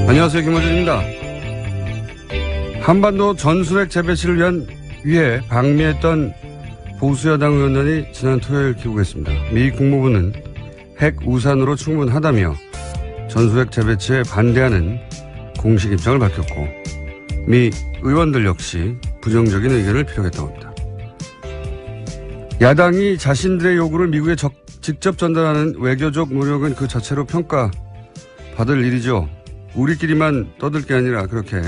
안녕하세요, 김호준입니다. 한반도 전술핵 재배치를 위해 방미했던 보수여당 의원단이 지난 토요일 귀국했습니다. 미 국무부는 핵 우산으로 충분하다며 전술핵 재배치에 반대하는 공식 입장을 밝혔고, 미 의원들 역시 부정적인 의견을 피력했다고 합니다. 야당이 자신들의 요구를 미국에 직접 전달하는 외교적 노력은 그 자체로 평가받을 일이죠. 우리끼리만 떠들 게 아니라 그렇게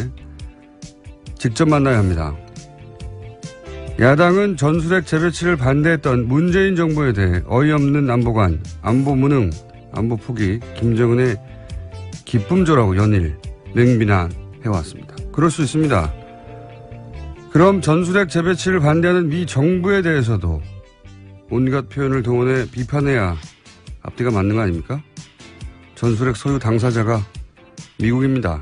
직접 만나야 합니다. 야당은 전술핵 재배치를 반대했던 문재인 정부에 대해 어이없는 안보관, 안보무능, 안보포기, 김정은의 기쁨조라고 연일 맹비난해왔습니다. 그럴 수 있습니다. 그럼 전술핵 재배치를 반대하는 미 정부에 대해서도 온갖 표현을 동원해 비판해야 앞뒤가 맞는 거 아닙니까? 전술핵 소유 당사자가 미국입니다.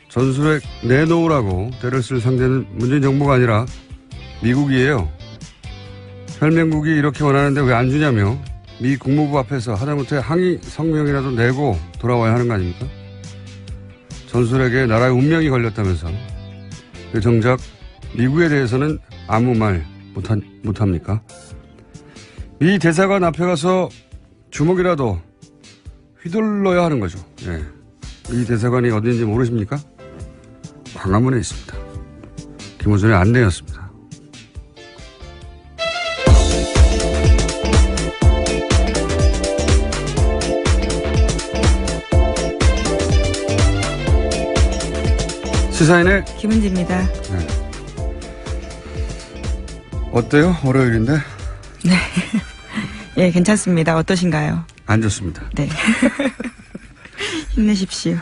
전술핵 내놓으라고 때를 쓸 상대는 문재인 정부가 아니라 미국이에요. 혈맹국이 이렇게 원하는데 왜 안 주냐며 미 국무부 앞에서 하다못해 항의 성명이라도 내고 돌아와야 하는 거 아닙니까? 전술핵에 나라의 운명이 걸렸다면서 왜 정작 미국에 대해서는 아무 말 못합니까? 미 대사관 앞에 가서 주먹이라도 휘둘러야 하는 거죠. 예. 이 대사관이 어디인지 모르십니까? 광화문에 있습니다. 김호준의 안내였습니다. 시사인의 김은지입니다. 네. 어때요? 월요일인데? 네. 예, 괜찮습니다. 어떠신가요? 안 좋습니다. 네. 힘내십시오.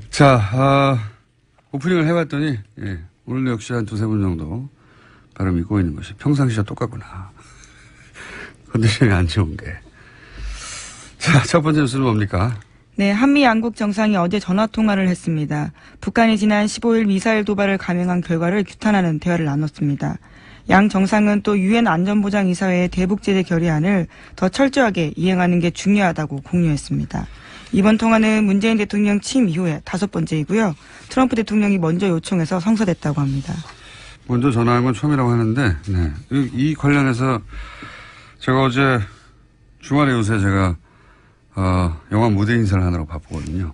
자, 오프닝을 해봤더니, 예, 오늘도 역시 한 두세 분 정도 발음이 꼬이는 것이 평상시와 똑같구나. 컨디션이 안 좋은 게. 자, 첫 번째 뉴스는 뭡니까? 네, 한미 양국 정상이 어제 전화통화를 했습니다. 북한이 지난 15일 미사일 도발을 감행한 결과를 규탄하는 대화를 나눴습니다. 양 정상은 또 유엔 안전보장이사회의 대북제재 결의안을 더 철저하게 이행하는 게 중요하다고 공유했습니다. 이번 통화는 문재인 대통령 취임 이후에 5번째이고요. 트럼프 대통령이 먼저 요청해서 성사됐다고 합니다. 먼저 전화한 건 처음이라고 하는데, 네. 이 관련해서 제가 어제 주말에 요새 제가 영화 무대 인사를 하느라고 바쁘거든요.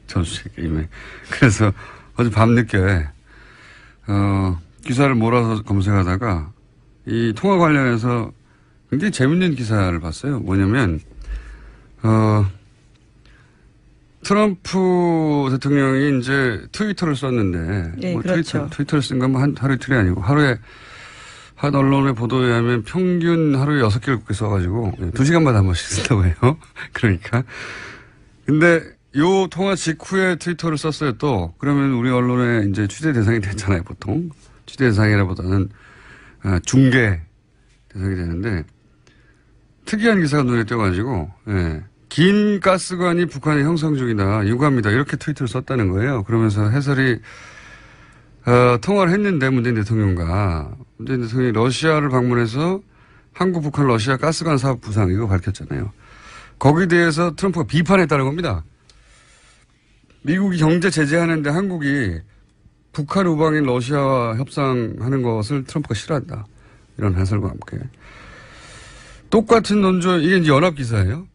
전수식 게임에. 그래서 어제 밤늦게 기사를 몰아서 검색하다가 이 통화 관련해서 굉장히 재밌는 기사를 봤어요. 뭐냐면 트럼프 대통령이 이제 트위터를 썼는데, 네, 뭐 그렇죠. 트위터를 쓴 건 뭐 하루 이틀이 아니고 하루에 한 언론의 보도에 의하면 평균 하루에 6개, 7개 써가지고 2시간마다 한 번씩 쓴다고 해요. 그러니까. 근데 요 통화 직후에 트위터를 썼어요 또. 그러면 우리 언론의 이제 취재 대상이 됐잖아요, 보통. 취재 대상이라보다는 중계 대상이 되는데 특이한 기사가 눈에 띄어가지고, 예. 긴 가스관이 북한의 형성 중이다. 유감이다. 이렇게 트위터를 썼다는 거예요. 그러면서 해설이 통화를 했는데 문재인 대통령이 러시아를 방문해서 한국, 북한, 러시아 가스관 사업 부상 이거 밝혔잖아요. 거기에 대해서 트럼프가 비판했다는 겁니다. 미국이 경제 제재하는데 한국이 북한 우방인 러시아와 협상하는 것을 트럼프가 싫어한다. 이런 해설과 함께. 똑같은 논조, 이게 이제 연합기사예요.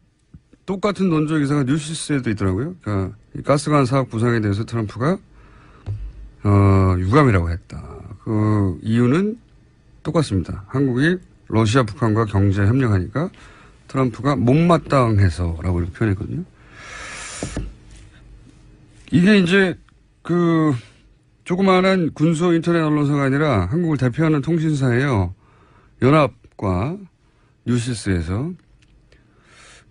똑같은 논조 기사가 뉴시스에도 있더라고요. 그러니까 이 가스관 사업 부상에 대해서 트럼프가 유감이라고 했다. 그 이유는 똑같습니다. 한국이 러시아, 북한과 경제 협력하니까 트럼프가 못마땅해서라고 이렇게 표현했거든요. 이게 이제 그 조그마한 군소 인터넷 언론사가 아니라 한국을 대표하는 통신사예요. 연합과 뉴시스에서.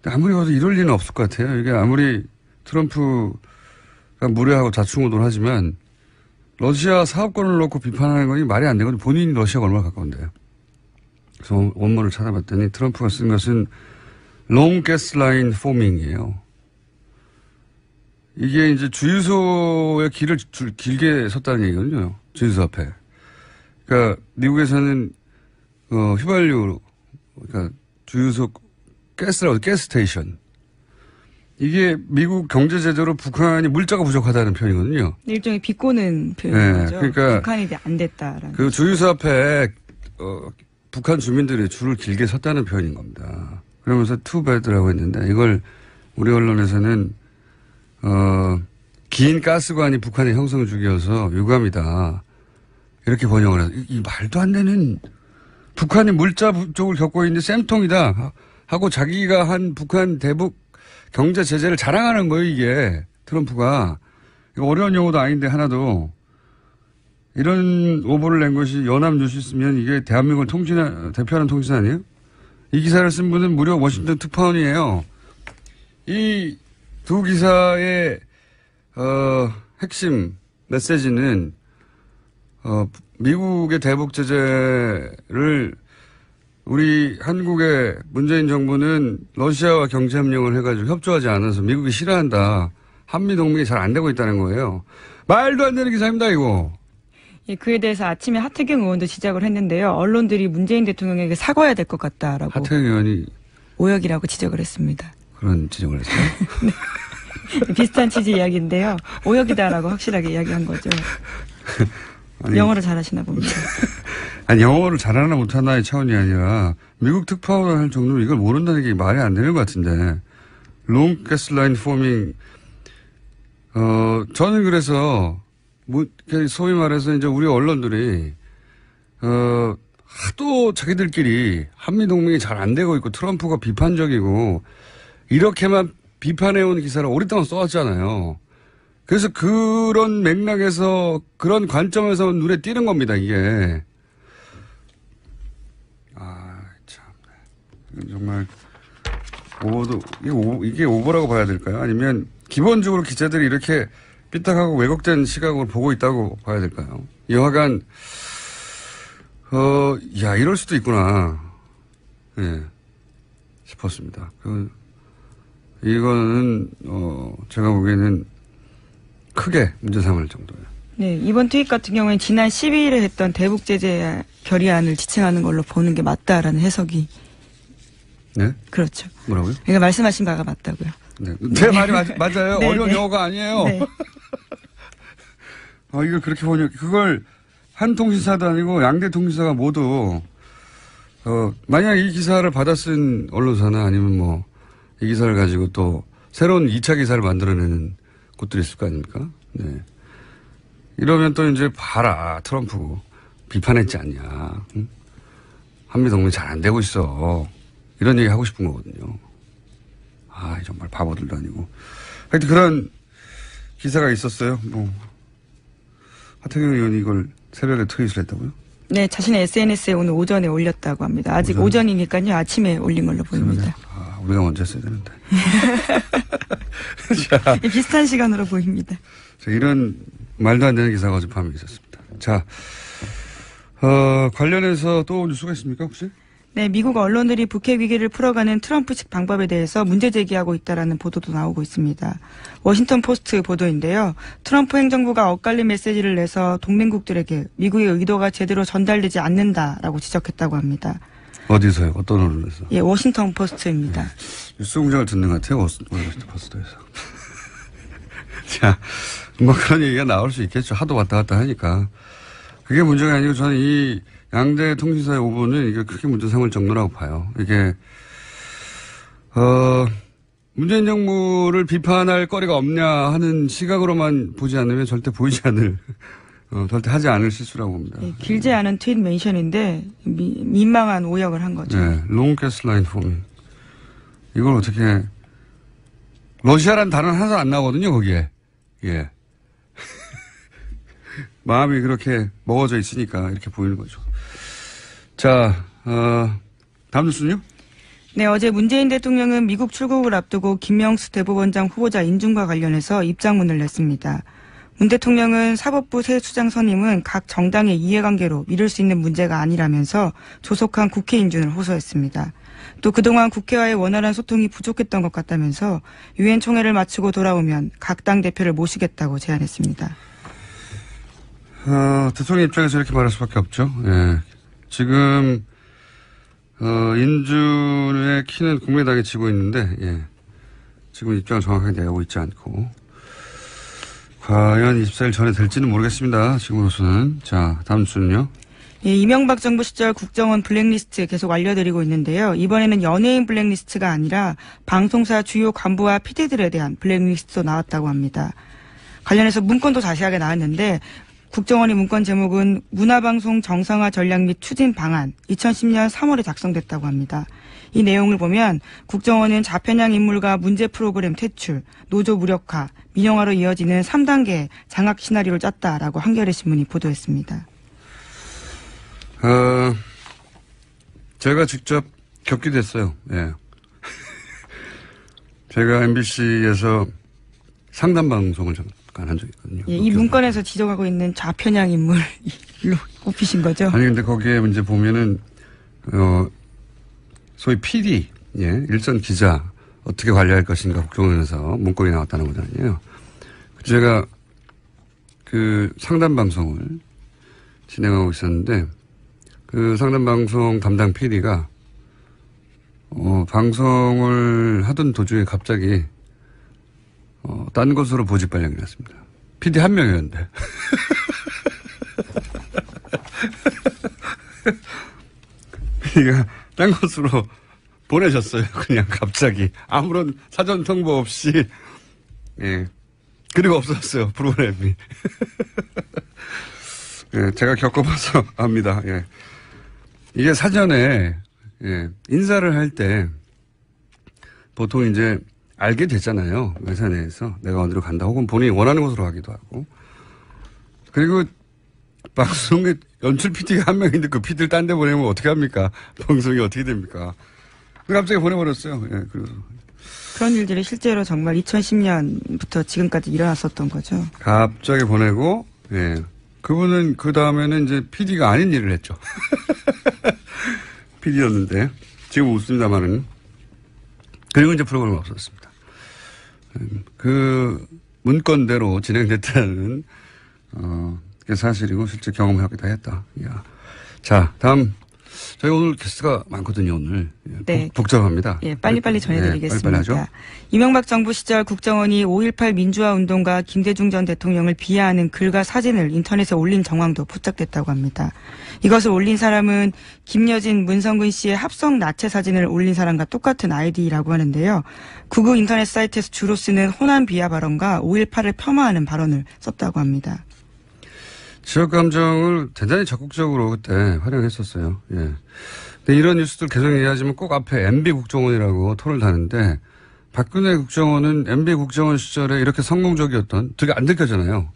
아무리 봐도 이럴 리는 없을 것 같아요. 이게 아무리 트럼프가 무례하고 자충우돌 하지만 러시아 사업권을 놓고 비판하는 건 말이 안 되거든요. 본인이 러시아가 얼마나 가까운데요. 그래서 원문을 찾아봤더니 트럼프가 쓴 것은 long gas line forming이에요. 이게 이제 주유소의 길을 길게 섰다는 얘기거든요. 주유소 앞에. 그러니까 미국에서는 휘발유, 그러니까 주유소 가스라고 가스 스테이션. 이게 미국 경제 제재로 북한이 물자가 부족하다는 표현이거든요. 일종의 비꼬는 표현인 네, 거죠. 그러니까 북한이 안 됐다라는. 그 주유소 앞에 북한 주민들이 줄을 길게 섰다는 표현인 겁니다. 그러면서 투배드라고 했는데 이걸 우리 언론에서는 긴 가스관이 북한의 형성 중이어서 유감이다. 이렇게 번역을 해서 이 말도 안 되는 북한이 물자 부족을 겪고 있는 쌤통이다 하고 자기가 한 북한 대북 경제 제재를 자랑하는 거예요, 이게. 트럼프가. 이거 어려운 용어도 아닌데 하나도. 이런 오보를 낸 것이 연합뉴스면 이게 대한민국을 대표하는 통신 아니에요? 이 기사를 쓴 분은 무려 워싱턴 특파원이에요. 이 두 기사의 핵심 메시지는 미국의 대북 제재를 우리 한국의 문재인 정부는 러시아와 경제협력을 해가지고 협조하지 않아서 미국이 싫어한다. 한미동맹이 잘 안 되고 있다는 거예요. 말도 안 되는 기사입니다, 이거. 예, 그에 대해서 아침에 하태경 의원도 지적을 했는데요. 언론들이 문재인 대통령에게 사과해야 될 것 같다라고. 하태경 의원이 오역이라고 지적을 했습니다. 그런 지적을 했어요? 네. 비슷한 취지 이야기인데요. 오역이다라고 확실하게 이야기한 거죠. 아니, 영어를 잘하시나 봅니다. 아니, 영어를 잘하나 못하나의 차원이 아니라 미국 특파원을 할 정도로 이걸 모른다는 게 말이 안 되는 것 같은데. Long Gasline Forming. 저는 그래서 소위 말해서 이제 우리 언론들이 하도 자기들끼리 한미동맹이 잘 안 되고 있고 트럼프가 비판적이고 이렇게만 비판해온 기사를 오랫동안 써왔잖아요. 그래서 그런 맥락에서 그런 관점에서 눈에 띄는 겁니다, 이게. 참. 이건 정말 이게 오버라고 봐야 될까요? 아니면 기본적으로 기자들이 이렇게 삐딱하고 왜곡된 시각으로 보고 있다고 봐야 될까요? 여하간 이럴 수도 있구나. 예. 싶었습니다. 이거는 제가 보기에는 크게 문제 삼을 정도예요. 네, 이번 트윗 같은 경우에는 지난 12일에 했던 대북 제재 결의안을 지칭하는 걸로 보는 게 맞다라는 해석이. 네? 그렇죠. 뭐라고요? 그러니까 말씀하신 바가 맞다고요. 네. 제 말이 맞아요. 네, 어려운 네. 영어가 아니에요. 네. 이걸 그렇게 번역, 그걸 한 통신사도 아니고 양대 통신사가 모두, 만약 이 기사를 받아 쓴 언론사나 아니면 이 기사를 가지고 또 새로운 2차 기사를 만들어내는 곳들이 있을 거 아닙니까? 네. 이러면 또 이제 봐라, 트럼프 비판했지 않냐. 응? 한미동맹 잘 안 되고 있어. 이런 얘기 하고 싶은 거거든요. 정말 바보들도 아니고. 하여튼 그런 기사가 있었어요. 하태경 의원이 이걸 새벽에 트윗을 했다고요? 네, 자신의 SNS에 오늘 오전에 올렸다고 합니다. 아직 오전이니까요. 아침에 올린 걸로 보입니다. 우리가 먼저 했어야 되는데. 자, 비슷한 시간으로 보입니다. 이런 말도 안 되는 기사가 어젯밤에 있었습니다. 자, 관련해서 또 뉴스가 있습니까, 혹시? 네, 미국 언론들이 북핵 위기를 풀어가는 트럼프식 방법에 대해서 문제 제기하고 있다라는 보도도 나오고 있습니다. 워싱턴 포스트 보도인데요. 트럼프 행정부가 엇갈린 메시지를 내서 동맹국들에게 미국의 의도가 제대로 전달되지 않는다라고 지적했다고 합니다. 어디서요? 어떤 언론에서? 예, 워싱턴 포스트입니다. 뉴스 공장을 듣는 것 같아요. 워싱턴 포스트에서. 자, 그런 얘기가 나올 수 있겠죠. 하도 왔다 갔다 하니까. 그게 문제가 아니고 저는 이 양대 통신사의 오보는 이게 크게 문제 삼을 정도라고 봐요. 이게, 문재인 정부를 비판할 거리가 없냐 하는 시각으로만 보지 않으면 절대 보이지 않을, 절대 하지 않을 실수라고 봅니다. 네, 길지 않은 트윗 멘션인데 민망한 오역을 한 거죠. 네, long gasline forming. 이걸 어떻게, 러시아란 단어는 하나도 안 나오거든요, 거기에. 예. 마음이 그렇게 먹어져 있으니까 이렇게 보이는 거죠. 자, 다음 뉴스는요? 네, 어제 문재인 대통령은 미국 출국을 앞두고 김명수 대법원장 후보자 인준과 관련해서 입장문을 냈습니다. 문 대통령은 사법부 새 수장 선임은 각 정당의 이해관계로 미룰 수 있는 문제가 아니라면서 조속한 국회 인준을 호소했습니다. 또 그동안 국회와의 원활한 소통이 부족했던 것 같다면서 유엔 총회를 마치고 돌아오면 각 당 대표를 모시겠다고 제안했습니다. 대통령 입장에서 이렇게 말할 수밖에 없죠. 예. 지금 인준의 키는 국민당이 지고 있는데, 예. 지금 입장을 정확하게 내고 있지 않고. 과연 24일 전에 될지는 모르겠습니다. 지금으로서는. 자, 다음 주는요. 예, 이명박 정부 시절 국정원 블랙리스트 계속 알려드리고 있는데요. 이번에는 연예인 블랙리스트가 아니라 방송사 주요 간부와 PD들에 대한 블랙리스트도 나왔다고 합니다. 관련해서 문건도 자세하게 나왔는데 국정원의 문건 제목은 문화방송 정상화 전략 및 추진 방안 2010년 3월에 작성됐다고 합니다. 이 내용을 보면 국정원은 좌편향 인물과 문제 프로그램 퇴출, 노조 무력화, 민영화로 이어지는 3단계 장악 시나리오를 짰다라고 한겨레 신문이 보도했습니다. 제가 직접 겪기도 했어요. 예. 제가 MBC에서 상담 방송을 잠깐 한 적이 있거든요. 예, 이 문건에서 지적하고 있는 좌편향 인물로 꼽히신 거죠? 아니, 근데 거기에 이제 보면은, 소위 PD, 예, 일선 기자, 어떻게 관리할 것인가 국정원에서 문건이 나왔다는 거잖아요. 제가 그 상담 방송을 진행하고 있었는데, 그 상담 방송 담당 PD가, 방송을 하던 도중에 갑자기, 딴 곳으로 보직 발령이 났습니다. PD 한 명이었는데. PD가 딴 곳으로 보내셨어요. 그냥 갑자기. 아무런 사전 통보 없이. 예. 그리고 없었어요. 프로그램이. 예, 제가 겪어봐서 압니다. 예. 이게 사전에, 예, 인사를 할 때 보통 이제 알게 되잖아요. 회사 내에서 내가 어디로 간다. 혹은 본인이 원하는 곳으로 가기도 하고. 그리고 방송에 연출 PD가 한 명인데 그 PD를 딴 데 보내면 어떻게 합니까? 방송이 어떻게 됩니까? 갑자기 보내버렸어요. 예, 그래서. 그런 일들이 실제로 정말 2010년부터 지금까지 일어났었던 거죠. 갑자기 보내고, 예. 그분은 그 다음에는 이제 PD가 아닌 일을 했죠. PD였는데. 지금 웃습니다만은. 그리고 이제 프로그램이 없었습니다. 그 문건대로 진행됐다는, 그게 사실이고 실제 경험하기도 했다. 야. 자, 다음. 저희 오늘 게스트가 많거든요, 오늘. 네. 복잡합니다. 예, 빨리빨리 전해드리겠습니다. 빨리빨리 하죠. 이명박 정부 시절 국정원이 5.18 민주화 운동가 김대중 전 대통령을 비하하는 글과 사진을 인터넷에 올린 정황도 포착됐다고 합니다. 이것을 올린 사람은 김여진, 문성근 씨의 합성 나체 사진을 올린 사람과 똑같은 아이디라고 하는데요. 구글 인터넷 사이트에서 주로 쓰는 호남 비하 발언과 5.18을 폄하하는 발언을 썼다고 합니다. 지역 감정을 대단히 적극적으로 그때 활용했었어요. 예. 근데 이런 뉴스들 계속 얘기하지만 꼭 앞에 MB 국정원이라고 토를 다는데 박근혜 국정원은 MB 국정원 시절에 이렇게 성공적이었던, 되게 안 들켰잖아요.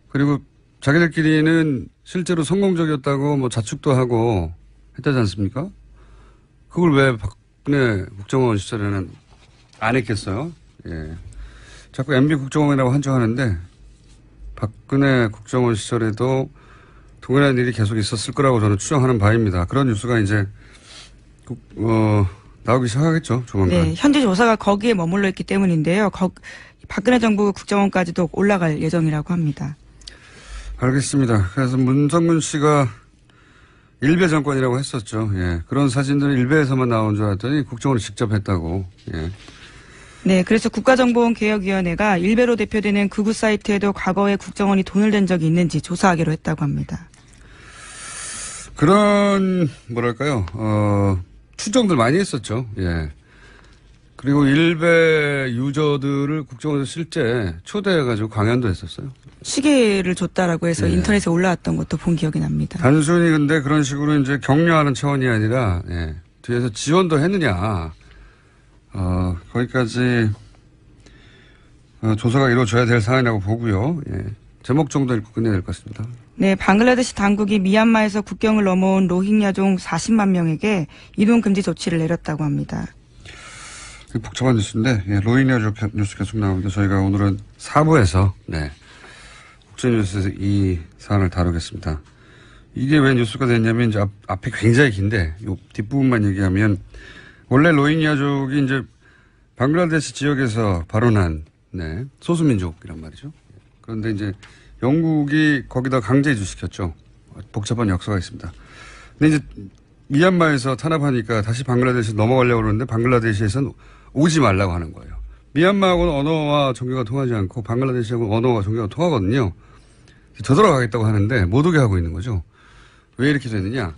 그리고 자기들끼리는 실제로 성공적이었다고 뭐 자축도 하고 했다지 않습니까? 그걸 왜 박근혜 국정원 시절에는 안 했겠어요? 예. 자꾸 MB 국정원이라고 한정하는데 박근혜 국정원 시절에도 동일한 일이 계속 있었을 거라고 저는 추정하는 바입니다. 그런 뉴스가 이제 나오기 시작하겠죠, 조만간. 네, 현재 조사가 거기에 머물러 있기 때문인데요. 박근혜 정부 국정원까지도 올라갈 예정이라고 합니다. 알겠습니다. 그래서 문성근 씨가 일베 정권이라고 했었죠. 예. 그런 사진들은 일베에서만 나온 줄 알았더니 국정원이 직접 했다고. 예. 네, 그래서 국가정보원개혁위원회가 일베로 대표되는 극우 사이트에도 과거에 국정원이 돈을 댄 적이 있는지 조사하기로 했다고 합니다. 그런 뭐랄까요, 추정들 많이 했었죠. 예. 그리고 일베 유저들을 국정원에서 실제 초대해가지고 강연도 했었어요. 시계를 줬다라고 해서 예. 인터넷에 올라왔던 것도 본 기억이 납니다. 단순히 근데 그런 식으로 이제 격려하는 차원이 아니라, 예. 뒤에서 지원도 했느냐. 거기까지, 조사가 이루어져야 될 사안이라고 보고요. 예. 제목 정도 읽고 끝내야 될 것 같습니다. 네, 방글라데시 당국이 미얀마에서 국경을 넘어온 로힝야종 40만 명에게 이동 금지 조치를 내렸다고 합니다. 복잡한 뉴스인데, 예, 로힝야 뉴스 계속 나오니까 저희가 오늘은 4부에서, 네, 국제뉴스에서 이 사안을 다루겠습니다. 이게 왜 뉴스가 됐냐면, 이제 앞에 굉장히 긴데, 요 뒷부분만 얘기하면, 원래 로힝야족이 이제 방글라데시 지역에서 발원한, 네, 소수민족이란 말이죠. 그런데 이제 영국이 거기다 강제 이주시켰죠. 복잡한 역사가 있습니다. 근데 이제 미얀마에서 탄압하니까 다시 방글라데시 넘어가려고 그러는데 방글라데시에서는 오지 말라고 하는 거예요. 미얀마하고는 언어와 종교가 통하지 않고 방글라데시하고는 언어와 종교가 통하거든요. 되돌아가겠다고 하는데 못 오게 하고 있는 거죠. 왜 이렇게 됐느냐.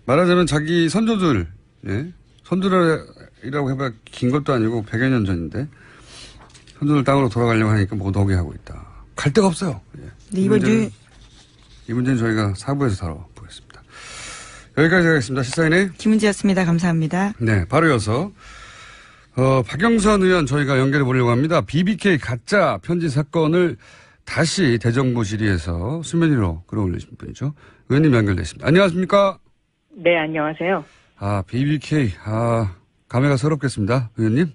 말하자면 자기 선조들, 예? 선조들이라고 해봐야 긴 것도 아니고 100여 년 전인데 선조들 땅으로 돌아가려고 하니까 못 오게 하고 있다. 갈 데가 없어요. 예. 네, 이 문제는 저희가 4부에서 다뤄보겠습니다. 여기까지 하겠습니다. 시사인의 김은지였습니다. 감사합니다. 네, 바로 이어서 박영선 의원 저희가 연결해 보려고 합니다. BBK 가짜 편지 사건을 다시 대정부 질의에서 수면 위로 끌어올리신 분이죠. 의원님 연결됐습니다. 안녕하십니까? 네, 안녕하세요. BBK. 감회가 새롭겠습니다. 의원님.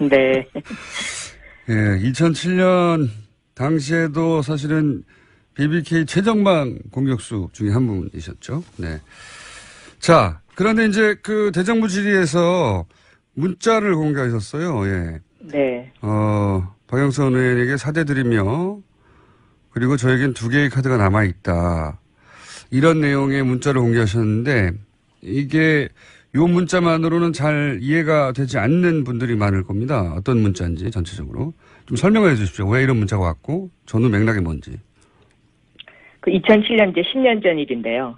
네. 예, 2007년 당시에도 사실은 BBK 최정방 공격수 중에 한 분이셨죠. 네. 자, 그런데 이제 그 대정부 질의에서 문자를 공개하셨어요. 예. 네. 박영선 의원에게 사죄드리며 그리고 저에겐 2개의 카드가 남아있다. 이런 내용의 문자를 공개하셨는데 이게 요 문자만으로는 잘 이해가 되지 않는 분들이 많을 겁니다. 어떤 문자인지 전체적으로. 좀 설명해 주십시오. 왜 이런 문자가 왔고 전후 맥락이 뭔지. 그 2007년 이제 10년 전 일인데요.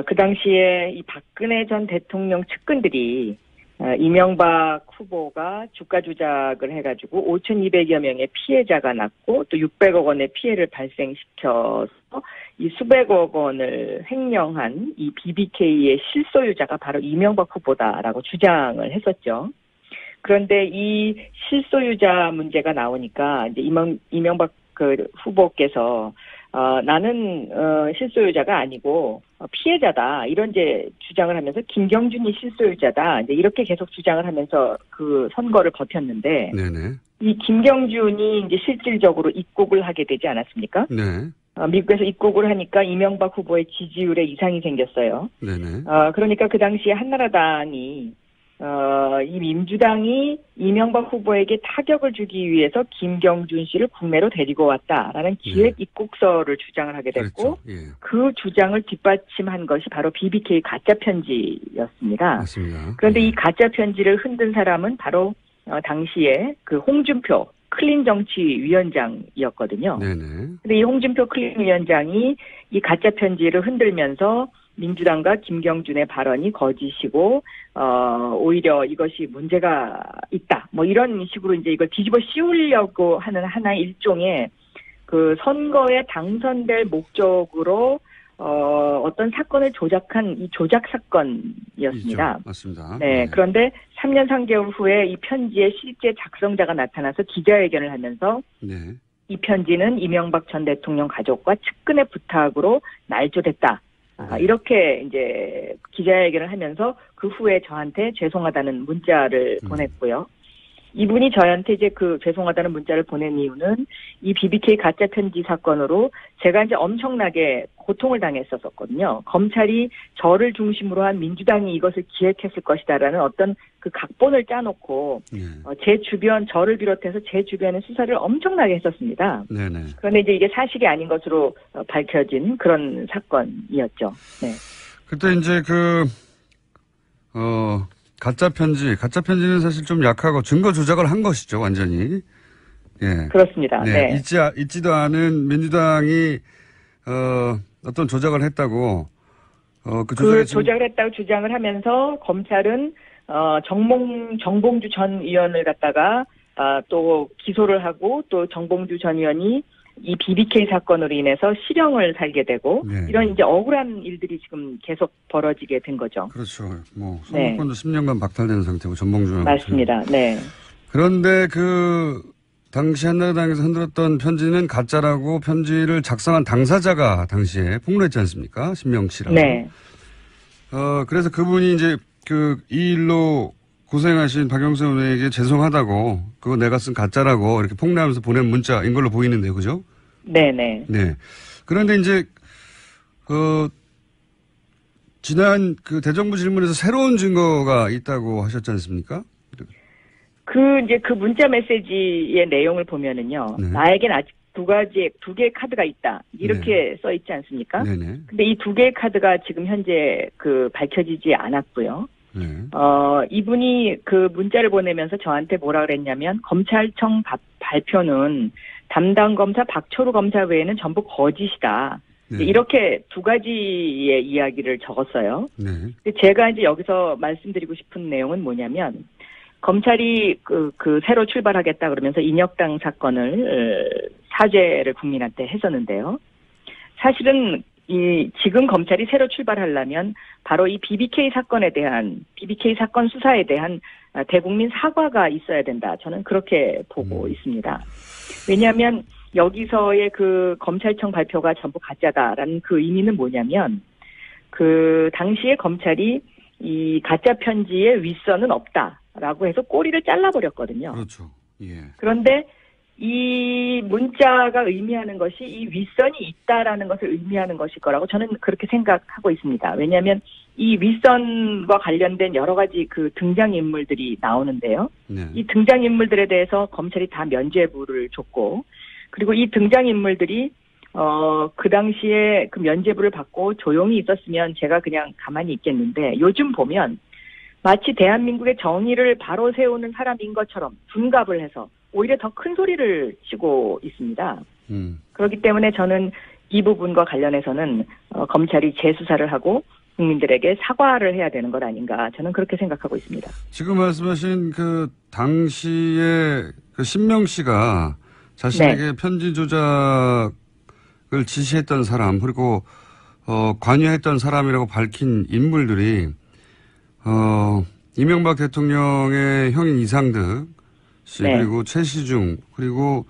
그 당시에 이 박근혜 전 대통령 측근들이 이명박 후보가 주가 조작을 해가지고 5,200여 명의 피해자가 났고 또 600억 원의 피해를 발생시켜서 이 수백억 원을 횡령한 이 BBK의 실소유자가 바로 이명박 후보다라고 주장을 했었죠. 그런데 이 실소유자 문제가 나오니까 이제 이명박 그 후보께서 나는 실소유자가 아니고 피해자다 이런 이제 주장을 하면서 김경준이 실소유자다 이제 이렇게 계속 주장을 하면서 그 선거를 버텼는데 네네. 이 김경준이 이제 실질적으로 입국을 하게 되지 않았습니까? 네. 미국에서 입국을 하니까 이명박 후보의 지지율에 이상이 생겼어요. 네네. 그러니까 그 당시에 한나라당이 이 민주당이 이명박 후보에게 타격을 주기 위해서 김경준 씨를 국내로 데리고 왔다라는 기획 입국서를 주장을 하게 됐고 그렇죠. 예. 그 주장을 뒷받침한 것이 바로 BBK 가짜 편지였습니다. 맞습니다. 그런데 이 가짜 편지를 흔든 사람은 바로 당시에 그 홍준표 클린정치위원장이었거든요. 네네. 근데 이 홍준표 클린위원장이 이 가짜 편지를 흔들면서 민주당과 김경준의 발언이 거짓이고 오히려 이것이 문제가 있다. 뭐 이런 식으로 이제 이걸 뒤집어 씌우려고 하는 하나의 일종의 그 선거에 당선될 목적으로 어떤 사건을 조작한 이 조작 사건이었습니다. 이죠. 맞습니다. 네. 그런데 3년 3개월 후에 이 편지의 실제 작성자가 나타나서 기자회견을 하면서 네. 이 편지는 이명박 전 대통령 가족과 측근의 부탁으로 날조됐다. 이렇게 이제 기자회견을 하면서 그 후에 저한테 죄송하다는 문자를 보냈고요. 이분이 저한테 이제 그 죄송하다는 문자를 보낸 이유는 이 BBK 가짜 편지 사건으로 제가 이제 엄청나게 고통을 당했었거든요. 검찰이 저를 중심으로 한 민주당이 이것을 기획했을 것이다라는 어떤 그 각본을 짜놓고 제 주변 저를 비롯해서 제 주변의 수사를 엄청나게 했었습니다. 네네. 그런데 이제 이게 사실이 아닌 것으로 밝혀진 그런 사건이었죠. 네. 그때 이제 가짜 편지는 사실 좀 약하고 증거 조작을 한 것이죠, 완전히. 예. 그렇습니다. 네. 네. 있지도 않은 민주당이, 어떤 조작을 했다고, 조작을 했다고 주장을 하면서 검찰은, 정봉주 전 의원을 갖다가, 또 기소를 하고 또 정봉주 전 의원이 이 BBK 사건으로 인해서 실형을 살게 되고 네. 이런 이제 억울한 일들이 지금 계속 벌어지게 된 거죠. 그렇죠. 뭐 선거권도 10년간 박탈되는 상태고 전봉주 맞습니다. 네. 그런데 당시 한나라당에서 흔들었던 편지는 가짜라고 편지를 작성한 당사자가 당시에 폭로했지 않습니까? 신명 씨라고. 네. 그래서 그분이 이제 이 일로 고생하신 박영선 의원에게 죄송하다고 그거 내가 쓴 가짜라고 이렇게 폭로하면서 보낸 문자인 걸로 보이는데요. 그죠? 네네. 네. 그런데 이제 지난 대정부 질문에서 새로운 증거가 있다고 하셨지 않습니까? 이제 그 문자 메시지의 내용을 보면은요. 네. 나에겐 아직 두 개의 카드가 있다. 이렇게 써 있지 않습니까? 네네. 근데 이 2개의 카드가 지금 현재 밝혀지지 않았고요. 이분이 그 문자를 보내면서 저한테 뭐라 그랬냐면 검찰청 발표는 담당 검사 박철우 검사 외에는 전부 거짓이다. 네. 이렇게 두 가지의 이야기를 적었어요. 네. 제가 이제 여기서 말씀드리고 싶은 내용은 뭐냐면 검찰이 그 새로 출발하겠다 그러면서 인혁당 사건을 사죄를 국민한테 했었는데요. 사실은 지금 검찰이 새로 출발하려면 바로 이 BBK 사건 수사에 대한 대국민 사과가 있어야 된다. 저는 그렇게 보고 있습니다. 왜냐하면 여기서의 그 검찰청 발표가 전부 가짜다라는 그 의미는 뭐냐면 그 당시에 검찰이 이 가짜 편지의 윗선은 없다라고 해서 꼬리를 잘라버렸거든요. 그렇죠. 예. 그런데 이 문자가 의미하는 것이 이 윗선이 있다라는 것을 의미하는 것일 거라고 저는 그렇게 생각하고 있습니다. 왜냐하면 이 윗선과 관련된 여러 가지 그 등장인물들이 나오는데요. 네. 이 등장인물들에 대해서 검찰이 다 면죄부를 줬고 그리고 이 등장인물들이 그 당시에 그 면죄부를 받고 조용히 있었으면 제가 그냥 가만히 있겠는데 요즘 보면 마치 대한민국의 정의를 바로 세우는 사람인 것처럼 둔갑을 해서 오히려 더 큰 소리를 치고 있습니다. 그렇기 때문에 저는 이 부분과 관련해서는 검찰이 재수사를 하고 국민들에게 사과를 해야 되는 것 아닌가 저는 그렇게 생각하고 있습니다. 지금 말씀하신 그 당시에 그 신명 씨가 자신에게 편지 조작을 지시했던 사람 그리고 관여했던 사람이라고 밝힌 인물들이 이명박 대통령의 형인 이상득 씨 그리고 최시중 그리고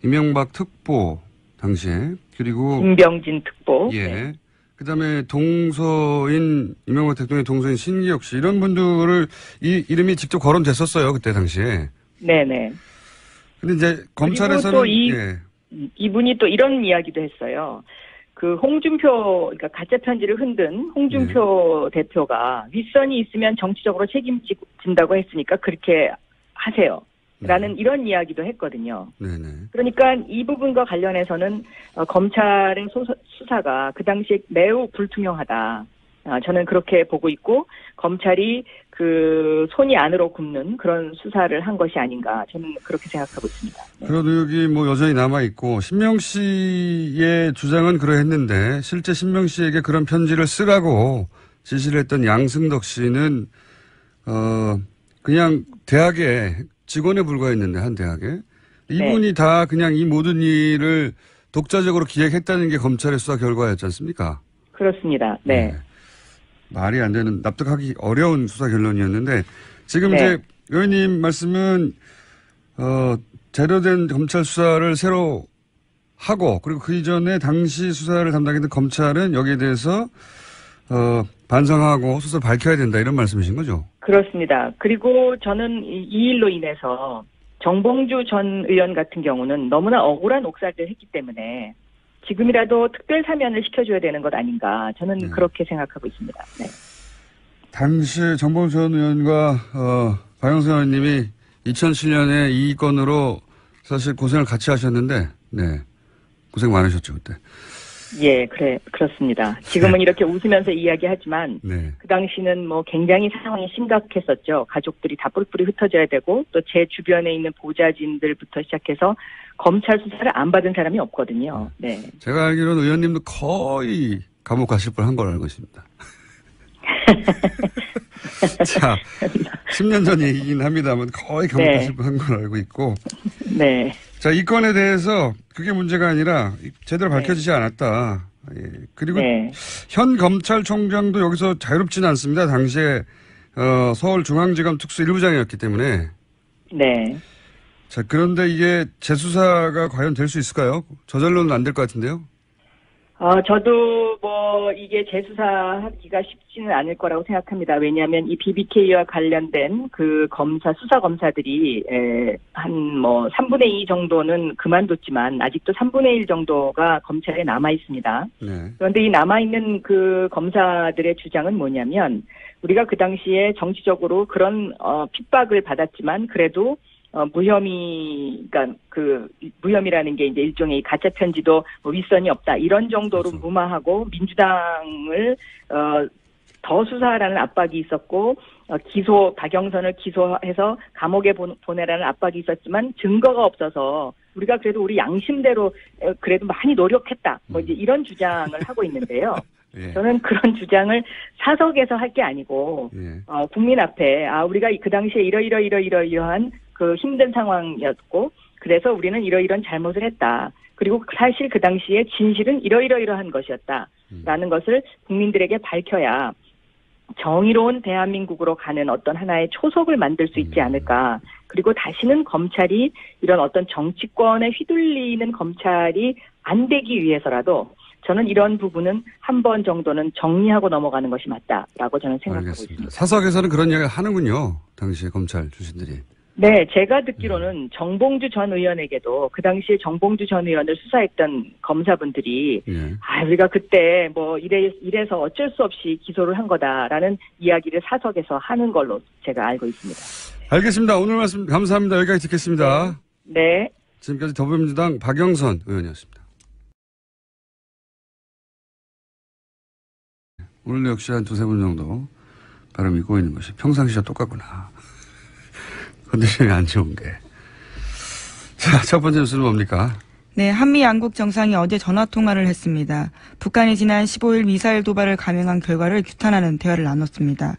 이명박 특보 당시에 그리고 김병진 특보 예. 그다음에 동서인 이명박 대통령의 동서인 신기혁 씨 이런 분들을 이름이 직접 거론됐었어요 그때 당시에. 네네. 근데 이제 검찰에서는 또 이분이 또 이런 이야기도 했어요. 그 홍준표 그러니까 가짜 편지를 흔든 홍준표 대표가 윗선이 있으면 정치적으로 책임진다고 했으니까 그렇게 하세요. 라는 이런 이야기도 했거든요. 네네. 그러니까 이 부분과 관련해서는 검찰의 수사가 그 당시에 매우 불투명하다. 저는 그렇게 보고 있고 검찰이 그 손이 안으로 굽는 그런 수사를 한 것이 아닌가 저는 그렇게 생각하고 있습니다. 네. 그런 의혹이 뭐 여전히 남아있고 신명 씨의 주장은 그러했는데 실제 신명 씨에게 그런 편지를 쓰라고 지시를 했던 양승덕 씨는 그냥 대학에 직원에 불과했는데 한 대학에 이분이 다 그냥 이 모든 일을 독자적으로 기획했다는 게 검찰의 수사 결과였지 않습니까? 그렇습니다. 네. 말이 안 되는 납득하기 어려운 수사 결론이었는데 지금 이제 의원님 말씀은 제대로 된 검찰 수사를 새로 하고 그리고 그 이전에 당시 수사를 담당했던 검찰은 여기에 대해서 반성하고 수사를 밝혀야 된다 이런 말씀이신 거죠? 그렇습니다. 그리고 저는 이 일로 인해서 정봉주 전 의원 같은 경우는 너무나 억울한 옥살이를 했기 때문에 지금이라도 특별 사면을 시켜줘야 되는 것 아닌가 저는 그렇게 생각하고 있습니다. 네. 당시 정봉주 전 의원과 박영선 의원님이 2007년에 이 건으로 사실 고생을 같이 하셨는데 네 고생 많으셨죠 그때. 예, 그렇습니다. 지금은 이렇게 웃으면서 이야기하지만 네. 그 당시는 뭐 굉장히 상황이 심각했었죠. 가족들이 다 뿔뿔이 흩어져야 되고 또 제 주변에 있는 보좌진들부터 시작해서 검찰 수사를 안 받은 사람이 없거든요. 네. 제가 알기로는 의원님도 거의 감옥 가실 뻔한 걸로 알고 있습니다. 자, 10년 전 얘기긴 합니다만 거의 감옥 가실 뻔한 걸로 알고 있고. 네. 자, 이 건에 대해서 그게 문제가 아니라 제대로 밝혀지지 않았다. 예. 그리고 현 검찰총장도 여기서 자유롭지는 않습니다. 당시에 서울중앙지검 특수 1부장이었기 때문에. 네. 자, 그런데 이게 재수사가 과연 될 수 있을까요? 저절로는 안 될 것 같은데요? 저도 뭐 이게 재수사하기가 쉽지는 않을 거라고 생각합니다. 왜냐하면 이 BBK와 관련된 그 수사 검사들이 한 뭐 3분의 2 정도는 그만뒀지만 아직도 3분의 1 정도가 검찰에 남아 있습니다. 네. 그런데 이 남아 있는 그 검사들의 주장은 뭐냐면 우리가 그 당시에 정치적으로 그런 핍박을 받았지만 그래도 그러니까 무혐의라는 게 이제 일종의 가짜 편지도 뭐 윗선이 없다 이런 정도로 무마하고 민주당을 더 수사하라는 압박이 있었고 박영선을 기소해서 감옥에 보내라는 압박이 있었지만 증거가 없어서 우리가 그래도 우리 양심대로 그래도 많이 노력했다. 이제 이런 주장을 하고 있는데요. 예. 저는 그런 주장을 사석에서 할 게 아니고 예. 국민 앞에 우리가 그 당시에 이러이러한 그 힘든 상황이었고 그래서 우리는 이러이러한 잘못을 했다. 그리고 사실 그 당시에 진실은 이러이러한 것이었다라는 것을 국민들에게 밝혀야 정의로운 대한민국으로 가는 어떤 하나의 초석을 만들 수 있지 않을까. 그리고 다시는 검찰이 이런 어떤 정치권에 휘둘리는 검찰이 안 되기 위해서라도 저는 이런 부분은 한 번 정도는 정리하고 넘어가는 것이 맞다라고 저는 생각하고 알겠습니다. 있습니다. 사석에서는 그런 이야기를 하는군요. 당시에 검찰 출신들이. 네, 제가 듣기로는 정봉주 전 의원에게도 그 당시에 정봉주 전 의원을 수사했던 검사분들이 예. 우리가 그때 이래서 어쩔 수 없이 기소를 한 거다라는 이야기를 사석에서 하는 걸로 제가 알고 있습니다. 알겠습니다. 오늘 말씀 감사합니다. 여기까지 듣겠습니다. 네. 지금까지 더불어민주당 박영선 의원이었습니다. 오늘 역시 한 두세 분 정도 발음이 꼬이는 것이 평상시와 똑같구나. 컨디션이 안 좋은 게. 자, 첫 번째 뉴스는 뭡니까? 네, 한미 양국 정상이 어제 전화 통화를 했습니다. 북한이 지난 15일 미사일 도발을 감행한 결과를 규탄하는 대화를 나눴습니다.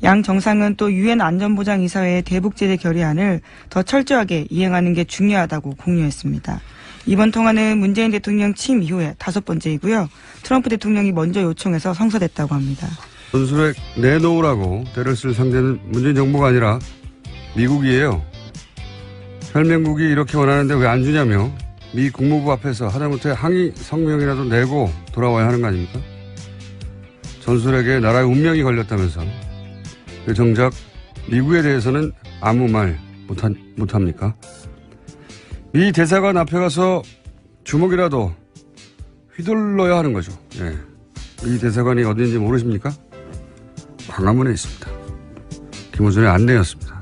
양 정상은 또 유엔 안전보장이사회의 대북 제재 결의안을 더 철저하게 이행하는 게 중요하다고 공유했습니다. 이번 통화는 문재인 대통령 취임 이후에 5번째이고요. 트럼프 대통령이 먼저 요청해서 성사됐다고 합니다. 전술핵 내놓으라고 대를 쓸 상대는 문재인 정부가 아니라 미국이에요. 혈맹국이 이렇게 원하는데 왜 안 주냐며 미 국무부 앞에서 하다못해 항의 성명이라도 내고 돌아와야 하는 거 아닙니까? 전술핵에 나라의 운명이 걸렸다면서 정작 미국에 대해서는 아무 말 못합니까? 미 대사관 앞에 가서 주먹이라도 휘둘러야 하는 거죠. 예. 미 대사관이 어딘지 모르십니까? 광화문에 있습니다. 김호준의 안내였습니다.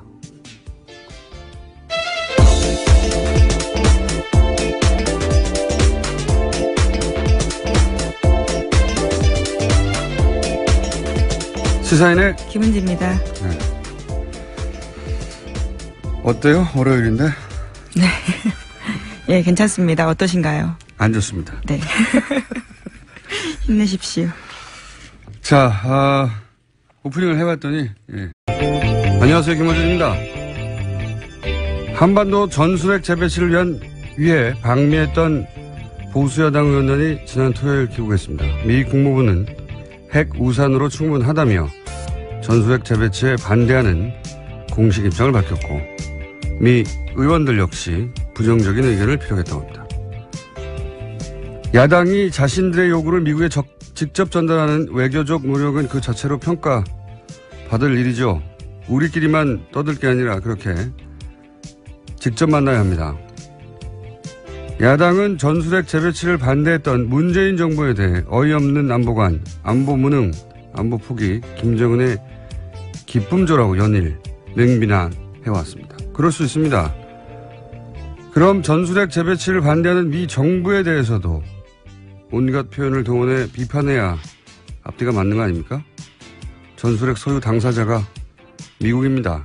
시사인의 김은지입니다. 네. 어때요? 월요일인데? 네. 예, 괜찮습니다. 어떠신가요? 안 좋습니다. 네. 힘내십시오. 자, 오프닝을 해봤더니, 예. 안녕하세요. 김호준입니다. 한반도 전술핵 재배치를 위해 방미했던 보수여당 의원단이 지난 토요일 귀국했습니다. 미 국무부는 핵 우산으로 충분하다며 전술핵 재배치에 반대하는 공식 입장을 밝혔고 미 의원들 역시 부정적인 의견을 피력했다고 합니다. 야당이 자신들의 요구를 미국에 직접 전달하는 외교적 노력은 그 자체로 평가받을 일이죠. 우리끼리만 떠들 게 아니라 그렇게 직접 만나야 합니다. 야당은 전술핵 재배치를 반대했던 문재인 정부에 대해 어이없는 안보관, 안보 무능, 안보 포기, 김정은의 기쁨조라고 연일 맹비난해왔습니다. 그럴 수 있습니다. 그럼 전술핵 재배치를 반대하는 미 정부에 대해서도 온갖 표현을 동원해 비판해야 앞뒤가 맞는 거 아닙니까? 전술핵 소유 당사자가 미국입니다.